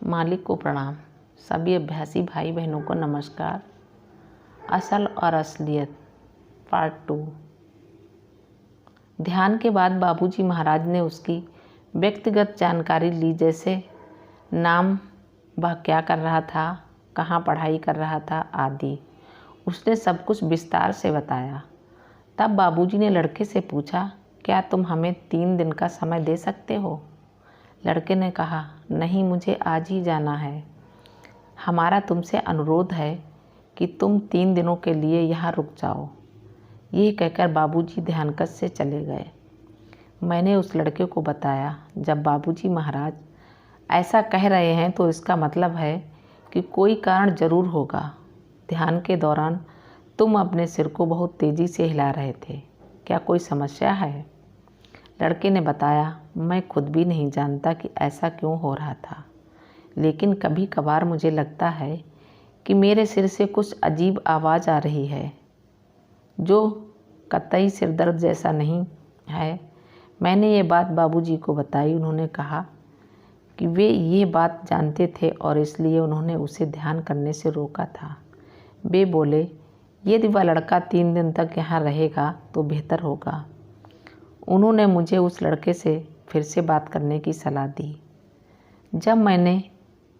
मालिक को प्रणाम। सभी अभ्यासी भाई बहनों को नमस्कार। असल और असलियत पार्ट 2। ध्यान के बाद बाबूजी महाराज ने उसकी व्यक्तिगत जानकारी ली, जैसे नाम, वह क्या कर रहा था, कहाँ पढ़ाई कर रहा था आदि। उसने सब कुछ विस्तार से बताया। तब बाबूजी ने लड़के से पूछा, क्या तुम हमें 3 दिन का समय दे सकते हो? लड़के ने कहा, नहीं, मुझे आज ही जाना है। हमारा तुमसे अनुरोध है कि तुम 3 दिनों के लिए यहाँ रुक जाओ। ये कहकर बाबूजी ध्यानकश से चले गए। मैंने उस लड़के को बताया, जब बाबूजी महाराज ऐसा कह रहे हैं तो इसका मतलब है कि कोई कारण जरूर होगा। ध्यान के दौरान तुम अपने सिर को बहुत तेज़ी से हिला रहे थे। क्या कोई समस्या है? लड़के ने बताया, मैं खुद भी नहीं जानता कि ऐसा क्यों हो रहा था, लेकिन कभी कभार मुझे लगता है कि मेरे सिर से कुछ अजीब आवाज़ आ रही है, जो कतई सिरदर्द जैसा नहीं है। मैंने ये बात बाबूजी को बताई। उन्होंने कहा कि वे ये बात जानते थे और इसलिए उन्होंने उसे ध्यान करने से रोका था। वे बोले, यदि वह लड़का 3 दिन तक यहाँ रहेगा तो बेहतर होगा। उन्होंने मुझे उस लड़के से फिर से बात करने की सलाह दी। जब मैंने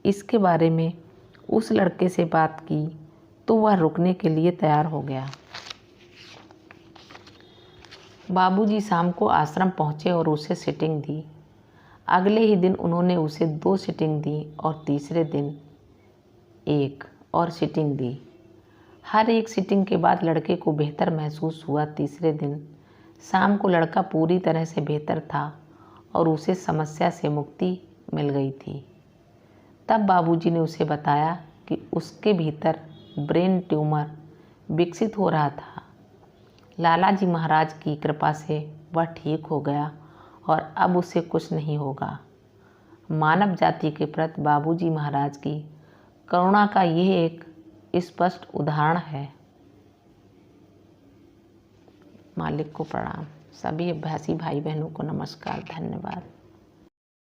इसके बारे में उस लड़के से बात की तो वह रुकने के लिए तैयार हो गया। बाबूजी शाम को आश्रम पहुँचे और उसे सीटिंग दी। अगले ही दिन उन्होंने उसे 2 सीटिंग दी और तीसरे दिन 1 और सीटिंग दी। हर एक सीटिंग के बाद लड़के को बेहतर महसूस हुआ। तीसरे दिन शाम को लड़का पूरी तरह से बेहतर था और उसे समस्या से मुक्ति मिल गई थी। तब बाबूजी ने उसे बताया कि उसके भीतर ब्रेन ट्यूमर विकसित हो रहा था। लालाजी महाराज की कृपा से वह ठीक हो गया और अब उसे कुछ नहीं होगा। मानव जाति के प्रति बाबूजी महाराज की करुणा का यह एक स्पष्ट उदाहरण है। मालिक को प्रणाम। सभी अभ्यासी भाई बहनों को नमस्कार। धन्यवाद।